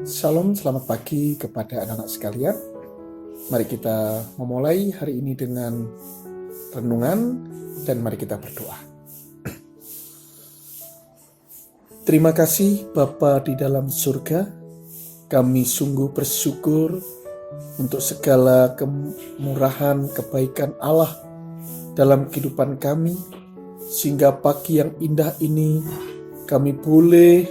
Shalom, selamat pagi kepada anak-anak sekalian. Mari kita memulai hari ini dengan renungan dan mari kita berdoa. Terima kasih Bapa di dalam surga. Kami sungguh bersyukur untuk segala kemurahan, kebaikan Allah dalam kehidupan kami, sehingga pagi yang indah ini kami boleh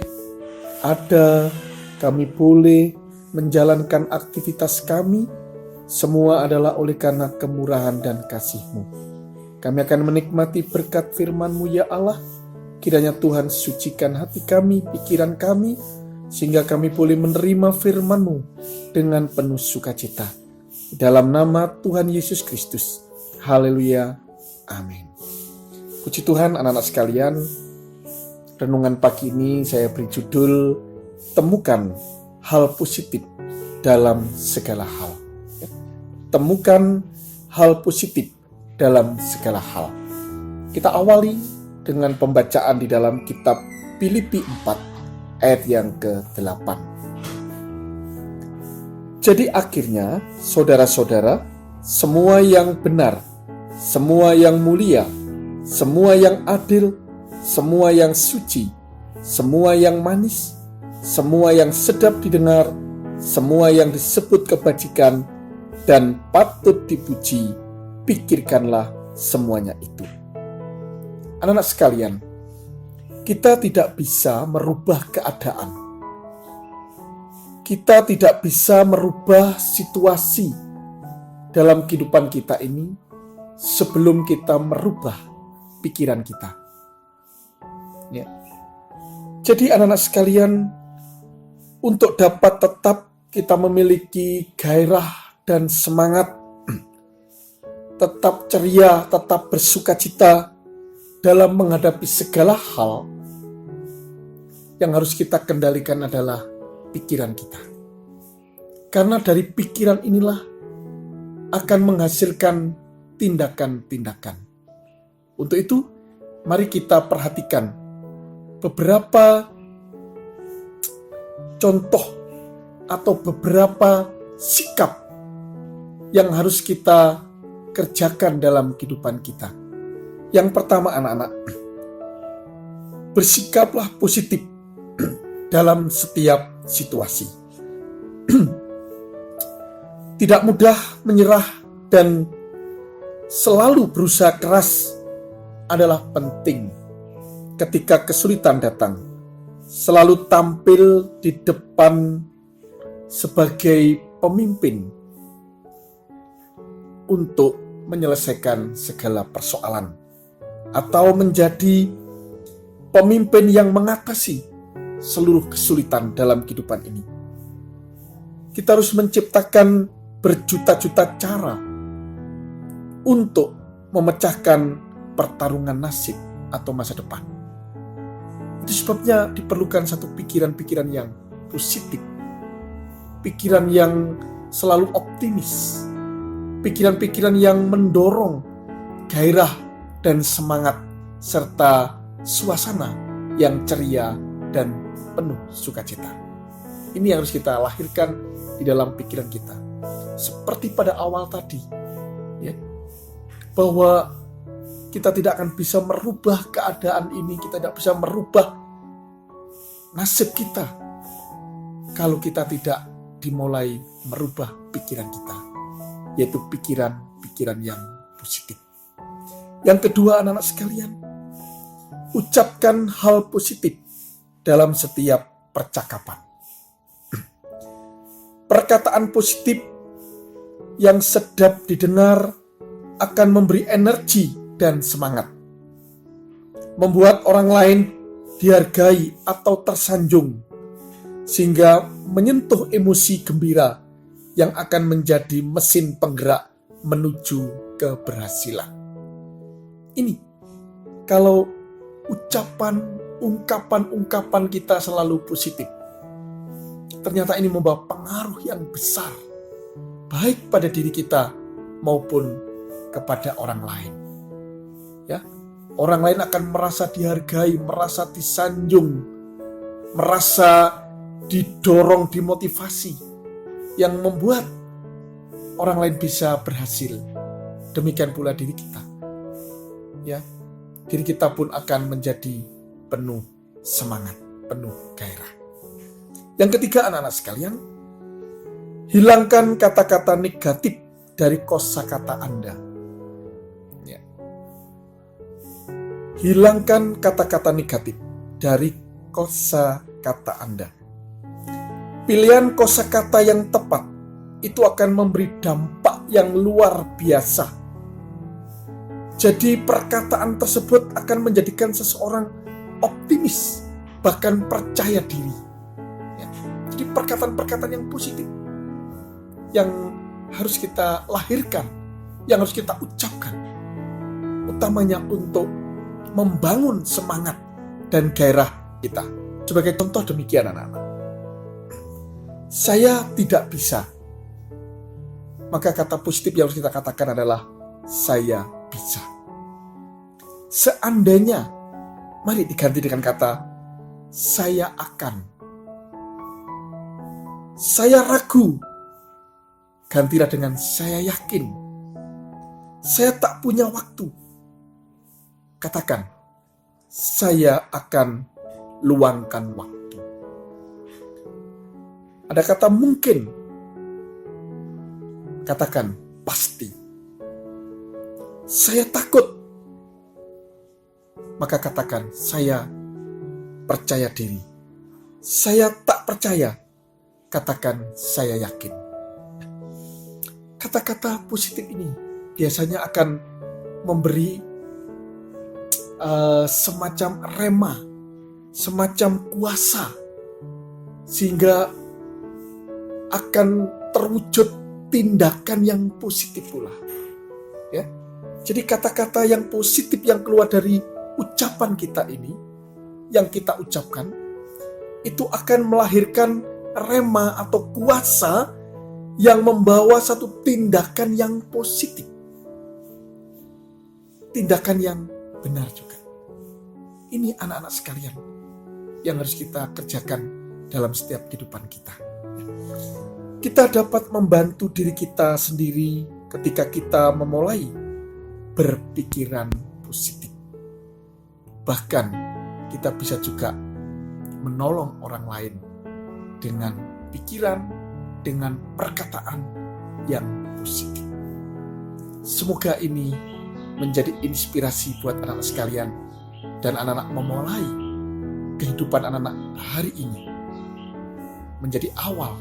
ada, kami boleh menjalankan aktivitas kami. Semua adalah oleh karena kemurahan dan kasih-Mu. Kami akan menikmati berkat firman-Mu ya Allah. Kiranya Tuhan sucikan hati kami, pikiran kami, sehingga kami boleh menerima firman-Mu dengan penuh sukacita. Dalam nama Tuhan Yesus Kristus. Haleluya. Amin. Puji Tuhan anak-anak sekalian. Renungan pagi ini saya beri judul Temukan hal positif dalam segala hal. Temukan hal positif dalam segala hal. Kita awali dengan pembacaan di dalam kitab Filipi 4 ayat yang ke-8. Jadi akhirnya, saudara-saudara, semua yang benar, semua yang mulia, semua yang adil, semua yang suci, semua yang manis, semua yang sedap didengar, semua yang disebut kebajikan dan patut dipuji, pikirkanlah semuanya itu. Anak-anak sekalian, kita tidak bisa merubah keadaan. Kita tidak bisa merubah situasi dalam kehidupan kita ini sebelum kita merubah pikiran kita. Ya. Jadi anak-anak sekalian, untuk dapat tetap kita memiliki gairah dan semangat, tetap ceria, tetap bersukacita dalam menghadapi segala hal, yang harus kita kendalikan adalah pikiran kita. Karena dari pikiran inilah akan menghasilkan tindakan-tindakan. Untuk itu, mari kita perhatikan beberapa contoh atau beberapa sikap yang harus kita kerjakan dalam kehidupan kita. Yang pertama anak-anak, bersikaplah positif dalam setiap situasi. Tidak mudah menyerah dan selalu berusaha keras adalah penting. Ketika kesulitan datang, selalu tampil di depan sebagai pemimpin untuk menyelesaikan segala persoalan, atau menjadi pemimpin yang mengatasi seluruh kesulitan dalam kehidupan ini. Kita harus menciptakan berjuta-juta cara untuk memecahkan pertarungan nasib atau masa depan. Itu sebabnya diperlukan satu pikiran-pikiran yang positif, pikiran yang selalu optimis, pikiran-pikiran yang mendorong gairah dan semangat, serta suasana yang ceria dan penuh sukacita. Ini yang harus kita lahirkan di dalam pikiran kita. Seperti pada awal tadi, ya, bahwa kita tidak akan bisa merubah keadaan ini, kita tidak bisa merubah nasib kita kalau kita tidak dimulai merubah pikiran kita, yaitu pikiran-pikiran yang positif. Yang kedua anak-anak sekalian, ucapkan hal positif dalam setiap percakapan. Perkataan positif yang sedap didengar akan memberi energi dan semangat, membuat orang lain dihargai atau tersanjung, sehingga menyentuh emosi gembira yang akan menjadi mesin penggerak menuju keberhasilan. Ini kalau ungkapan kita selalu positif, ternyata ini membawa pengaruh yang besar, baik pada diri kita maupun kepada orang lain. Ya, orang lain akan merasa dihargai, merasa disanjung, merasa didorong, dimotivasi, yang membuat orang lain bisa berhasil. Demikian pula diri kita. Ya, diri kita pun akan menjadi penuh semangat, penuh gairah. Yang ketiga, anak-anak sekalian, hilangkan kata-kata negatif dari kosakata Anda. Ya. Hilangkan kata-kata negatif dari kosakata Anda. Pilihan kosakata yang tepat itu akan memberi dampak yang luar biasa. Jadi perkataan tersebut akan menjadikan seseorang optimis, bahkan percaya diri. Ya. Jadi perkataan-perkataan yang positif yang harus kita lahirkan, yang harus kita ucapkan, utamanya untuk membangun semangat dan gairah kita. Sebagai contoh demikian, anak-anak. Saya tidak bisa. Maka kata positif yang harus kita katakan adalah saya bisa. Seandainya, mari diganti dengan kata saya akan. Saya ragu, gantilah dengan saya yakin. Saya tak punya waktu. Katakan, saya akan luangkan waktu. Ada kata mungkin. Katakan pasti. Saya takut. Maka katakan saya percaya diri. Saya tak percaya. Katakan saya yakin. Kata-kata positif ini biasanya akan memberi semacam rema, semacam kuasa, sehingga akan terwujud tindakan yang positif pula. Ya, jadi kata-kata yang positif yang keluar dari ucapan kita ini, yang kita ucapkan, itu akan melahirkan rema atau kuasa yang membawa satu tindakan yang positif. Tindakan yang benar juga. Ini anak-anak sekalian yang harus kita kerjakan dalam setiap kehidupan kita. Kita dapat membantu diri kita sendiri ketika kita memulai berpikiran positif. Bahkan kita bisa juga menolong orang lain dengan pikiran, dengan perkataan yang positif. Semoga ini menjadi inspirasi buat anak-anak sekalian dan anak-anak memulai kehidupan anak-anak hari ini menjadi awal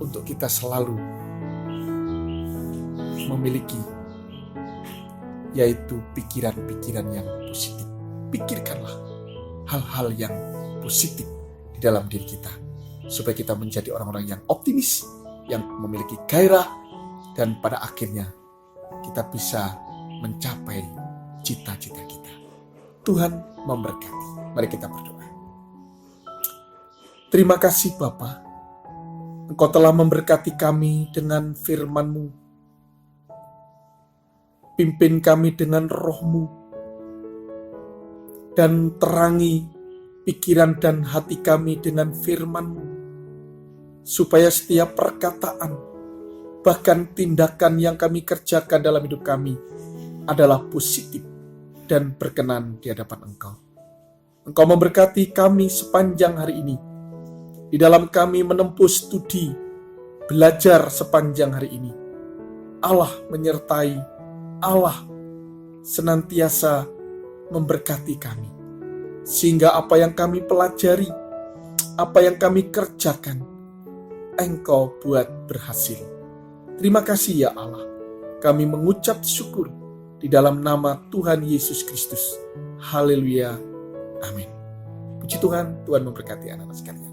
untuk kita selalu memiliki, yaitu pikiran-pikiran yang positif. Pikirkanlah hal-hal yang positif di dalam diri kita, supaya kita menjadi orang-orang yang optimis, yang memiliki gairah, dan pada akhirnya kita bisa mencapai cita-cita kita. Tuhan memberkati. Mari kita berdoa. Terima kasih Bapa, Engkau telah memberkati kami dengan firman-Mu. Pimpin kami dengan Roh-Mu, dan terangi pikiran dan hati kami dengan firman-Mu, supaya setiap perkataan, bahkan tindakan yang kami kerjakan dalam hidup kami adalah positif dan berkenan di hadapan Engkau. Engkau memberkati kami sepanjang hari ini, di dalam kami menempuh studi, belajar sepanjang hari ini. Allah menyertai, Allah senantiasa memberkati kami, sehingga apa yang kami pelajari, apa yang kami kerjakan, Engkau buat berhasil. Terima kasih ya Allah. Kami mengucap syukur di dalam nama Tuhan Yesus Kristus. Haleluya. Amin. Puji Tuhan, Tuhan memberkati anak-anak sekalian.